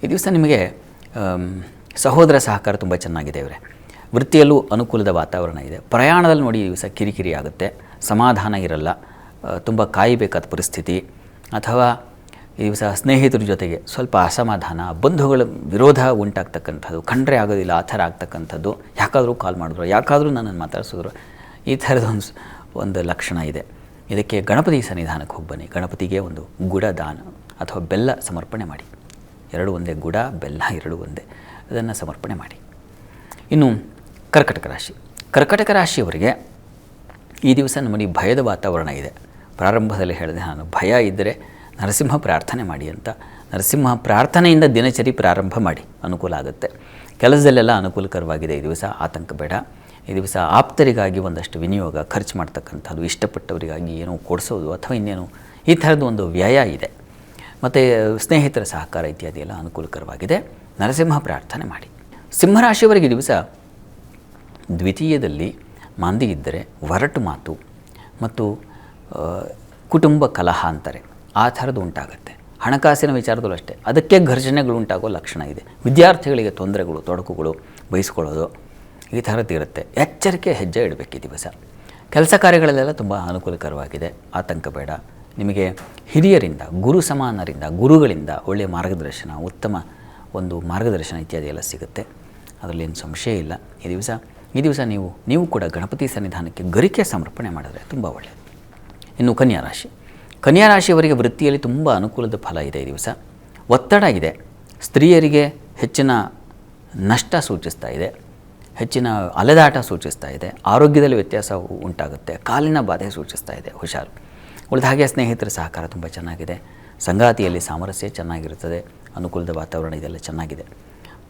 ಈ ದಿವಸ ನಿಮಗೆ ಸಹೋದರ ಸಹಕಾರ ತುಂಬ ಚೆನ್ನಾಗಿದೆ. ಇವರೇ ವೃತ್ತಿಯಲ್ಲೂ ಅನುಕೂಲದ ವಾತಾವರಣ ಇದೆ. ಪ್ರಯಾಣದಲ್ಲಿ ನೋಡಿ ಈ ದಿವಸ ಕಿರಿಕಿರಿ ಆಗುತ್ತೆ, ಸಮಾಧಾನ ಇರಲ್ಲ, ತುಂಬ ಕಾಯಬೇಕಾದ ಪರಿಸ್ಥಿತಿ, ಅಥವಾ ಈ ದಿವಸ ಸ್ನೇಹಿತರ ಜೊತೆಗೆ ಸ್ವಲ್ಪ ಅಸಮಾಧಾನ, ಬಂಧುಗಳ ವಿರೋಧ ಉಂಟಾಗ್ತಕ್ಕಂಥದ್ದು, ಕಂಡ್ರೆ ಆಗೋದಿಲ್ಲ ಆ ಥರ ಆಗ್ತಕ್ಕಂಥದ್ದು, ಯಾಕಾದರೂ ಕಾಲ್ ಮಾಡಿದ್ರು, ಯಾಕಾದರೂ ನನ್ನನ್ನು ಮಾತಾಡಿಸಿದ್ರು, ಈ ಥರದ ಒಂದು ಲಕ್ಷಣ ಇದೆ. ಇದಕ್ಕೆ ಗಣಪತಿ ಸನ್ನಿಧಾನಕ್ಕೆ ಹೋಗಿ ಬನ್ನಿ. ಗಣಪತಿಗೆ ಒಂದು ಗುಡ ದಾನ ಅಥವಾ ಬೆಲ್ಲ ಸಮರ್ಪಣೆ ಮಾಡಿ. ಎರಡು ಒಂದೇ, ಗುಡ ಬೆಲ್ಲ ಎರಡು ಒಂದೇ, ಅದನ್ನು ಸಮರ್ಪಣೆ ಮಾಡಿ. ಇನ್ನು ಕರ್ಕಟಕ ರಾಶಿ. ಕರ್ಕಟಕ ರಾಶಿಯವರಿಗೆ ಈ ದಿವಸ ನಮ್ಮಲ್ಲಿ ಭಯದ ವಾತಾವರಣ ಇದೆ. ಪ್ರಾರಂಭದಲ್ಲಿ ಹೇಳಿದೆ ನಾನು, ಭಯ ಇದ್ದರೆ ನರಸಿಂಹ ಪ್ರಾರ್ಥನೆ ಮಾಡಿ ಅಂತ. ನರಸಿಂಹ ಪ್ರಾರ್ಥನೆಯಿಂದ ದಿನಚರಿ ಪ್ರಾರಂಭ ಮಾಡಿ, ಅನುಕೂಲ ಆಗುತ್ತೆ. ಕೆಲಸದಲ್ಲೆಲ್ಲ ಅನುಕೂಲಕರವಾಗಿದೆ ಈ ದಿವಸ, ಆತಂಕ ಬೇಡ. ಈ ದಿವಸ ಆಪ್ತರಿಗಾಗಿ ಒಂದಷ್ಟು ವಿನಿಯೋಗ, ಖರ್ಚು ಮಾಡ್ತಕ್ಕಂಥದ್ದು, ಇಷ್ಟಪಟ್ಟವರಿಗಾಗಿ ಏನೋ ಕೊಡಿಸೋದು ಅಥವಾ ಇನ್ನೇನು ಈ ಥರದ್ದು ಒಂದು ವ್ಯಯ ಇದೆ. ಮತ್ತು ಸ್ನೇಹಿತರ ಸಹಕಾರ ಇತ್ಯಾದಿ ಎಲ್ಲ ಅನುಕೂಲಕರವಾಗಿದೆ. ನರಸಿಂಹ ಪ್ರಾರ್ಥನೆ ಮಾಡಿ. ಸಿಂಹರಾಶಿಯವರಿಗೆ ಈ ದಿವಸ ದ್ವಿತೀಯದಲ್ಲಿ ಮಾಂದಿ ಇದ್ದರೆ ಒರಟು ಮಾತು ಮತ್ತು ಕುಟುಂಬ ಕಲಹ ಅಂತಾರೆ, ಆ ಥರದ್ದು ಉಂಟಾಗುತ್ತೆ. ಹಣಕಾಸಿನ ವಿಚಾರದಲ್ಲೂ ಅಷ್ಟೇ, ಅದಕ್ಕೆ ಘರ್ಷಣೆಗಳು ಉಂಟಾಗೋ ಲಕ್ಷಣ ಇದೆ. ವಿದ್ಯಾರ್ಥಿಗಳಿಗೆ ತೊಂದರೆಗಳು, ತೊಡಕುಗಳು, ಬಯಸ್ಕೊಳ್ಳೋದು ಈ ಥರದ್ದು ಇರುತ್ತೆ. ಎಚ್ಚರಿಕೆ ಹೆಜ್ಜೆ ಇಡಬೇಕು ಈ ದಿವಸ. ಕೆಲಸ ಕಾರ್ಯಗಳಲ್ಲೆಲ್ಲ ತುಂಬ ಅನುಕೂಲಕರವಾಗಿದೆ, ಆತಂಕ ಬೇಡ. ನಿಮಗೆ ಹಿರಿಯರಿಂದ, ಗುರು ಸಮಾನರಿಂದ, ಗುರುಗಳಿಂದ ಒಳ್ಳೆಯ ಮಾರ್ಗದರ್ಶನ, ಉತ್ತಮ ಒಂದು ಮಾರ್ಗದರ್ಶನ ಇತ್ಯಾದಿ ಎಲ್ಲ ಸಿಗುತ್ತೆ, ಅದರಲ್ಲೇನು ಸಂಶಯ ಇಲ್ಲ. ಈ ದಿವಸ ನೀವು ಕೂಡ ಗಣಪತಿ ಸನ್ನಿಧಾನಕ್ಕೆ ಗರಿಕೆ ಸಮರ್ಪಣೆ ಮಾಡಿದ್ರೆ ತುಂಬ ಒಳ್ಳೆಯದು. ಇನ್ನು ಕನ್ಯಾ ರಾಶಿ. ಕನ್ಯಾ ರಾಶಿಯವರಿಗೆ ವೃತ್ತಿಯಲ್ಲಿ ತುಂಬ ಅನುಕೂಲದ ಫಲ ಇದೆ ಈ ದಿವಸ. ಒತ್ತಡ ಇದೆ. ಸ್ತ್ರೀಯರಿಗೆ ಹೆಚ್ಚಿನ ನಷ್ಟ ಸೂಚಿಸ್ತಾ ಇದೆ, ಹೆಚ್ಚಿನ ಅಲೆದಾಟ ಸೂಚಿಸ್ತಾ ಇದೆ. ಆರೋಗ್ಯದಲ್ಲಿ ವ್ಯತ್ಯಾಸ ಉಂಟಾಗುತ್ತೆ. ಕಾಲಿನ ಬಾಧೆ ಸೂಚಿಸ್ತಾ ಇದೆ, ಹುಷಾರು. ಉಳಿದ ಹಾಗೆ ಸ್ನೇಹಿತರ ಸಹಕಾರ ತುಂಬ ಚೆನ್ನಾಗಿದೆ. ಸಂಗಾತಿಯಲ್ಲಿ ಸಾಮರಸ್ಯ ಚೆನ್ನಾಗಿರುತ್ತದೆ. ಅನುಕೂಲದ ವಾತಾವರಣ ಇದೆಲ್ಲ ಚೆನ್ನಾಗಿದೆ.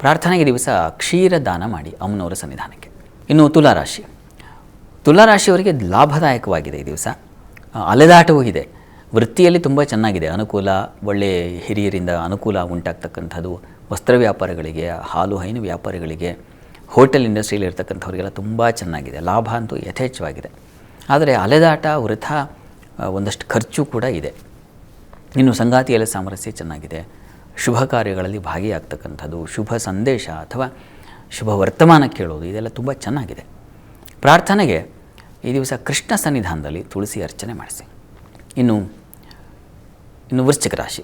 ಪ್ರಾರ್ಥನೆಗೆ ದಿವಸ ಕ್ಷೀರ ದಾನ ಮಾಡಿ ಅಮ್ಮನವರ ಸನ್ನಿಧಾನಕ್ಕೆ. ಇನ್ನು ತುಲಾರಾಶಿ. ತುಲಾರಾಶಿಯವರಿಗೆ ಲಾಭದಾಯಕವಾಗಿದೆ ಈ ದಿವಸ. ಅಲೆದಾಟವೂ ಇದೆ. ವೃತ್ತಿಯಲ್ಲಿ ತುಂಬ ಚೆನ್ನಾಗಿದೆ, ಅನುಕೂಲ. ಒಳ್ಳೆಯ ಹಿರಿಯರಿಂದ ಅನುಕೂಲ ಉಂಟಾಗ್ತಕ್ಕಂಥದ್ದು. ವಸ್ತ್ರ ವ್ಯಾಪಾರಿಗಳಿಗೆ, ಹಾಲು ಹೈನು ವ್ಯಾಪಾರಿಗಳಿಗೆ, ಹೋಟೆಲ್ ಇಂಡಸ್ಟ್ರಿಯಲ್ಲಿ ಇರ್ತಕ್ಕಂಥವ್ರಿಗೆಲ್ಲ ತುಂಬ ಚೆನ್ನಾಗಿದೆ. ಲಾಭ ಅಂತೂ ಯಥೇಚ್ಛವಾಗಿದೆ. ಆದರೆ ಅಲೆದಾಟ, ವೃಥಾ ಒಂದಷ್ಟು ಖರ್ಚು ಕೂಡ ಇದೆ. ಇನ್ನು ಸಂಗಾತಿಯಲ್ಲಿ ಸಾಮರಸ್ಯ ಚೆನ್ನಾಗಿದೆ. ಶುಭ ಕಾರ್ಯಗಳಲ್ಲಿ ಭಾಗಿಯಾಗ್ತಕ್ಕಂಥದ್ದು, ಶುಭ ಸಂದೇಶ ಅಥವಾ ಶುಭ ವರ್ತಮಾನ ಕೇಳೋದು, ಇದೆಲ್ಲ ತುಂಬ ಚೆನ್ನಾಗಿದೆ. ಪ್ರಾರ್ಥನೆಗೆ ಈ ದಿವಸ ಕೃಷ್ಣ ಸನ್ನಿಧಾನದಲ್ಲಿ ತುಳಸಿ ಅರ್ಚನೆ ಮಾಡಿಸಿ. ಇನ್ನು ವೃಶ್ಚಿಕ ರಾಶಿ.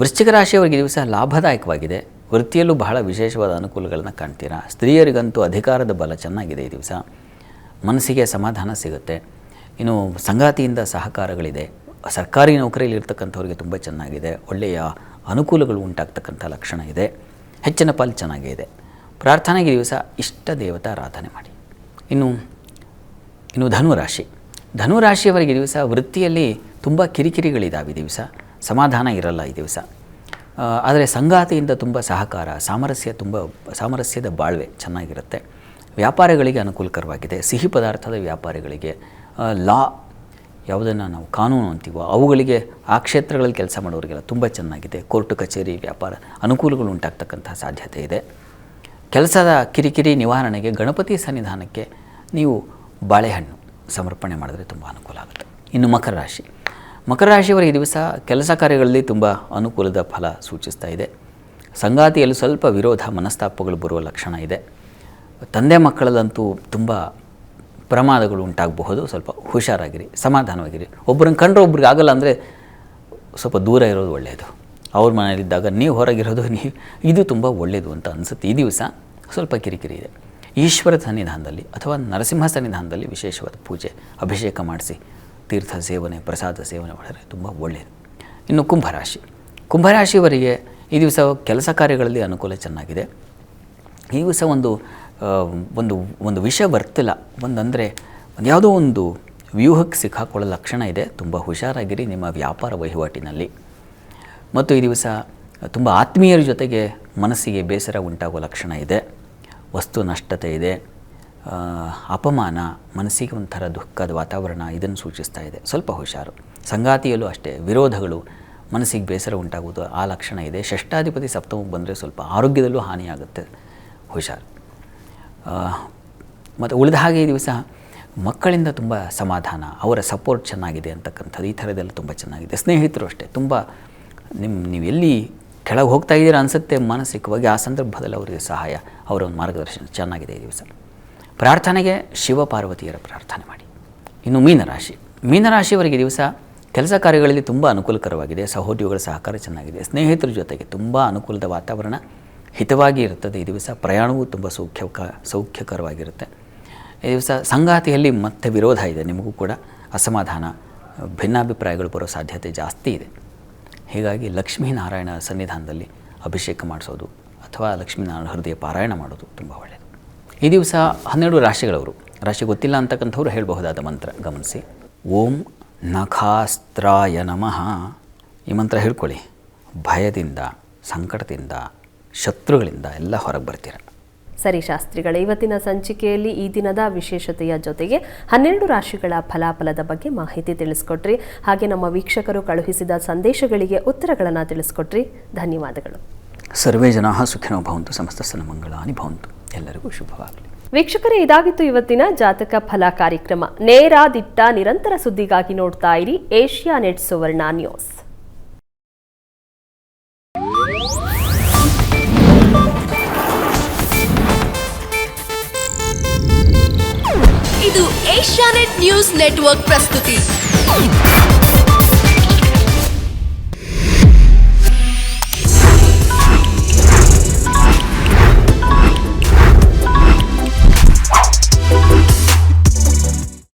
ವೃಶ್ಚಿಕ ರಾಶಿಯವರಿಗೆ ಈ ದಿವಸ ಲಾಭದಾಯಕವಾಗಿದೆ. ವೃತ್ತಿಯಲ್ಲೂ ಬಹಳ ವಿಶೇಷವಾದ ಅನುಕೂಲಗಳನ್ನು ಕಾಣ್ತೀರಾ. ಸ್ತ್ರೀಯರಿಗಂತೂ ಅಧಿಕಾರದ ಬಲ ಚೆನ್ನಾಗಿದೆ ಈ ದಿವಸ. ಮನಸ್ಸಿಗೆ ಸಮಾಧಾನ ಸಿಗುತ್ತೆ. ಇನ್ನು ಸಂಗಾತಿಯಿಂದ ಸಹಕಾರಗಳಿದೆ. ಸರ್ಕಾರಿ ನೌಕರಿಯಲ್ಲಿ ಇರ್ತಕ್ಕಂಥವ್ರಿಗೆ ತುಂಬ ಚೆನ್ನಾಗಿದೆ. ಒಳ್ಳೆಯ ಅನುಕೂಲಗಳು ಉಂಟಾಗ್ತಕ್ಕಂಥ ಲಕ್ಷಣ ಇದೆ. ಹೆಚ್ಚಿನ ಪಾಲು ಚೆನ್ನಾಗೇ ಇದೆ. ಪ್ರಾರ್ಥನೆಗೆ ದಿವಸ ಇಷ್ಟ ದೇವತಾ ಆರಾಧನೆ ಮಾಡಿ. ಇನ್ನು ಧನುರಾಶಿ. ಧನುರಾಶಿಯವರಿಗೆ ದಿವಸ ವೃತ್ತಿಯಲ್ಲಿ ತುಂಬ ಕಿರಿಕಿರಿಗಳಿದ್ದಾವೆ. ಈ ದಿವಸ ಸಮಾಧಾನ ಇರಲ್ಲ ಈ ದಿವಸ. ಆದರೆ ಸಂಗಾತಿಯಿಂದ ತುಂಬ ಸಹಕಾರ, ಸಾಮರಸ್ಯದ ಬಾಳ್ವೆ ಚೆನ್ನಾಗಿರುತ್ತೆ. ವ್ಯಾಪಾರಗಳಿಗೆ ಅನುಕೂಲಕರವಾಗಿದೆ. ಸಿಹಿ ಪದಾರ್ಥದ ವ್ಯಾಪಾರಿಗಳಿಗೆ, ಯಾವುದನ್ನು ನಾವು ಕಾನೂನು ಅಂತೀವೋ ಅವುಗಳಿಗೆ, ಆ ಕ್ಷೇತ್ರಗಳಲ್ಲಿ ಕೆಲಸ ಮಾಡೋರಿಗೆಲ್ಲ ತುಂಬ ಚೆನ್ನಾಗಿದೆ. ಕೋರ್ಟು ಕಚೇರಿ ವ್ಯಾಪಾರ ಅನುಕೂಲಗಳು ಉಂಟಾಗ್ತಕ್ಕಂಥ ಸಾಧ್ಯತೆ ಇದೆ. ಕೆಲಸದ ಕಿರಿಕಿರಿ ನಿವಾರಣೆಗೆ ಗಣಪತಿ ಸನ್ನಿಧಾನಕ್ಕೆ ನೀವು ಬಾಳೆಹಣ್ಣು ಸಮರ್ಪಣೆ ಮಾಡಿದ್ರೆ ತುಂಬ ಅನುಕೂಲ ಆಗುತ್ತೆ. ಇನ್ನು ಮಕರ ರಾಶಿ. ಮಕರ ರಾಶಿಯವರಿಗೆ ಈ ದಿವಸ ಕೆಲಸ ಕಾರ್ಯಗಳಲ್ಲಿ ತುಂಬ ಅನುಕೂಲದ ಫಲ ಸೂಚಿಸ್ತಾ ಇದೆ. ಸಂಗಾತಿಯಲ್ಲಿ ಸ್ವಲ್ಪ ವಿರೋಧ, ಮನಸ್ತಾಪಗಳು ಬರುವ ಲಕ್ಷಣ ಇದೆ. ತಂದೆ ಮಕ್ಕಳಲ್ಲಂತೂ ತುಂಬ ಪ್ರಮಾದಗಳು ಉಂಟಾಗಬಹುದು. ಸ್ವಲ್ಪ ಹುಷಾರಾಗಿರಿ, ಸಮಾಧಾನವಾಗಿರಿ. ಒಬ್ಬರನ್ನು ಕಂಡ್ರೆ ಒಬ್ರಿಗೆ ಆಗಲ್ಲ ಅಂದರೆ ಸ್ವಲ್ಪ ದೂರ ಇರೋದು ಒಳ್ಳೆಯದು. ಅವ್ರ ಮನೆಯಲ್ಲಿದ್ದಾಗ ನೀವು ಹೊರಗಿರೋದು ಇದು ತುಂಬ ಒಳ್ಳೆಯದು ಅಂತ ಅನಿಸುತ್ತೆ. ಈ ದಿವಸ ಸ್ವಲ್ಪ ಕಿರಿಕಿರಿ ಇದೆ. ಈಶ್ವರ ಸನ್ನಿಧಾನದಲ್ಲಿ ಅಥವಾ ನರಸಿಂಹ ಸನ್ನಿಧಾನದಲ್ಲಿ ವಿಶೇಷವಾದ ಪೂಜೆ, ಅಭಿಷೇಕ ಮಾಡಿಸಿ ತೀರ್ಥ ಸೇವನೆ, ಪ್ರಸಾದ ಸೇವನೆ ಮಾಡಿದರೆ ತುಂಬ ಒಳ್ಳೆಯದು. ಇನ್ನು ಕುಂಭರಾಶಿ. ಕುಂಭರಾಶಿಯವರಿಗೆ ಈ ದಿವಸ ಕೆಲಸ ಕಾರ್ಯಗಳಲ್ಲಿ ಅನುಕೂಲ ಚೆನ್ನಾಗಿದೆ. ಈ ದಿವಸ ಒಂದು ವಿಷಯ ಬರ್ತಿಲ್ಲ, ಒಂದಂದರೆ ಯಾವುದೋ ಒಂದು ವ್ಯೂಹಕ್ಕೆ ಸಿಕ್ಕಾಕೊಳ್ಳೋ ಲಕ್ಷಣ ಇದೆ. ತುಂಬ ಹುಷಾರಾಗಿರಿ ನಿಮ್ಮ ವ್ಯಾಪಾರ ವಹಿವಾಟಿನಲ್ಲಿ. ಮತ್ತು ಈ ದಿವಸ ತುಂಬ ಆತ್ಮೀಯರ ಜೊತೆಗೆ ಮನಸ್ಸಿಗೆ ಬೇಸರ ಉಂಟಾಗುವ ಲಕ್ಷಣ ಇದೆ. ವಸ್ತು ನಷ್ಟತೆ ಇದೆ. ಅಪಮಾನ, ಮನಸ್ಸಿಗೆ ಒಂಥರ ದುಃಖದ ವಾತಾವರಣ ಇದನ್ನು ಸೂಚಿಸ್ತಾ ಇದೆ. ಸ್ವಲ್ಪ ಹುಷಾರು. ಸಂಗಾತಿಯಲ್ಲೂ ಅಷ್ಟೇ ವಿರೋಧಗಳು, ಮನಸ್ಸಿಗೆ ಬೇಸರ ಉಂಟಾಗುವುದು ಆ ಲಕ್ಷಣ ಇದೆ. ಷಷ್ಠಾಧಿಪತಿ ಸಪ್ತಮಕ್ಕೆ ಬಂದರೆ ಸ್ವಲ್ಪ ಆರೋಗ್ಯದಲ್ಲೂ ಹಾನಿಯಾಗುತ್ತೆ, ಹುಷಾರು. ಮತ್ತು ಉಳಿದ ಹಾಗೆ ಈ ದಿವಸ ಮಕ್ಕಳಿಂದ ತುಂಬ ಸಮಾಧಾನ, ಅವರ ಸಪೋರ್ಟ್ ಚೆನ್ನಾಗಿದೆ ಅಂತಕ್ಕಂಥದ್ದು, ಈ ಥರದ್ದೆಲ್ಲ ತುಂಬ ಚೆನ್ನಾಗಿದೆ. ಸ್ನೇಹಿತರು ಅಷ್ಟೇ ತುಂಬ ನೀವು ಎಲ್ಲಿ ಕೆಳಗೆ ಹೋಗ್ತಾ ಇದ್ದೀರಾ ಅನಿಸುತ್ತೆ ಮಾನಸಿಕವಾಗಿ, ಆ ಸಂದರ್ಭದಲ್ಲಿ ಅವರಿಗೆ ಸಹಾಯ, ಅವರ ಒಂದು ಮಾರ್ಗದರ್ಶನ ಚೆನ್ನಾಗಿದೆ ಈ ದಿವಸ. ಪ್ರಾರ್ಥನೆಗೆ ಶಿವಪಾರ್ವತಿಯರ ಪ್ರಾರ್ಥನೆ ಮಾಡಿ. ಇನ್ನು ಮೀನರಾಶಿ. ಮೀನರಾಶಿಯವರಿಗೆ ದಿವಸ ಕೆಲಸ ಕಾರ್ಯಗಳಲ್ಲಿ ತುಂಬ ಅನುಕೂಲಕರವಾಗಿದೆ. ಸಹೋದ್ಯೋಗಿಗಳ ಸಹಕಾರ ಚೆನ್ನಾಗಿದೆ. ಸ್ನೇಹಿತರ ಜೊತೆಗೆ ತುಂಬ ಅನುಕೂಲದ ವಾತಾವರಣ ಹಿತವಾಗಿ ಇರುತ್ತದೆ. ಈ ದಿವಸ ಪ್ರಯಾಣವೂ ತುಂಬ ಸೌಖ್ಯಕರವಾಗಿರುತ್ತೆ. ಈ ದಿವಸ ಸಂಗಾತಿಯಲ್ಲಿ ಮತ್ತೆ ವಿರೋಧ ಇದೆ. ನಿಮಗೂ ಕೂಡ ಅಸಮಾಧಾನ, ಭಿನ್ನಾಭಿಪ್ರಾಯಗಳು ಬರೋ ಸಾಧ್ಯತೆ ಜಾಸ್ತಿ ಇದೆ. ಹೀಗಾಗಿ ಲಕ್ಷ್ಮೀನಾರಾಯಣ ಸನ್ನಿಧಾನದಲ್ಲಿ ಅಭಿಷೇಕ ಮಾಡಿಸೋದು ಅಥವಾ ಲಕ್ಷ್ಮೀನಾರಾಯಣ ಹೃದಯ ಪಾರಾಯಣ ಮಾಡೋದು ತುಂಬ ಒಳ್ಳೆಯದು. ಈ ದಿವಸ 12 ರಾಶಿಗಳವರು, ರಾಶಿ ಗೊತ್ತಿಲ್ಲ ಅಂತಕ್ಕಂಥವ್ರು ಹೇಳಬಹುದಾದ ಮಂತ್ರ ಗಮನಿಸಿ. ಓಂ ನಖಾಸ್ತ್ರಾಯ ನಮಃ. ಈ ಮಂತ್ರ ಹೇಳ್ಕೊಳ್ಳಿ. ಭಯದಿಂದ, ಸಂಕಟದಿಂದ, ಶತ್ರುಗಳಿಂದ ಎಲ್ಲ ಹೊರಗೆ ಬರ್ತೀರ. ಸರಿ ಶಾಸ್ತ್ರಿಗಳೇ, ಇವತ್ತಿನ ಸಂಚಿಕೆಯಲ್ಲಿ ಈ ದಿನದ ವಿಶೇಷತೆಯ ಜೊತೆಗೆ 12 ರಾಶಿಗಳ ಫಲಾಫಲದ ಬಗ್ಗೆ ಮಾಹಿತಿ ತಿಳಿಸ್ಕೊಟ್ರಿ. ಹಾಗೆ ನಮ್ಮ ವೀಕ್ಷಕರು ಕಳುಹಿಸಿದ ಸಂದೇಶಗಳಿಗೆ ಉತ್ತರಗಳನ್ನು ತಿಳಿಸ್ಕೊಟ್ರಿ. ಧನ್ಯವಾದಗಳು. ಸರ್ವೇ ಜನಾಃ ಸುಖಿನೋ ಭವಂತು, ಸಮಸ್ತ ಸನ್ಮಂಗಳಾನಿ ಭವಂತು. ಎಲ್ಲರಿಗೂ ಶುಭವಾಗಲಿ. ವೀಕ್ಷಕರೇ, ಇದಾಗಿತ್ತು ಇವತ್ತಿನ ಜಾತಕ ಫಲ ಕಾರ್ಯಕ್ರಮ. ನೇರ, ದಿಟ್ಟ, ನಿರಂತರ ಸುದ್ದಿಗಾಗಿ ನೋಡ್ತಾ ಇರಿ ಏಷ್ಯಾ ನೆಟ್ ಸುವರ್ಣ ನ್ಯೂಸ್. ಇದು ಏಷ್ಯಾನೆಟ್ ನ್ಯೂಸ್ ನೆಟ್ವರ್ಕ್ ಪ್ರಸ್ತುತಿ.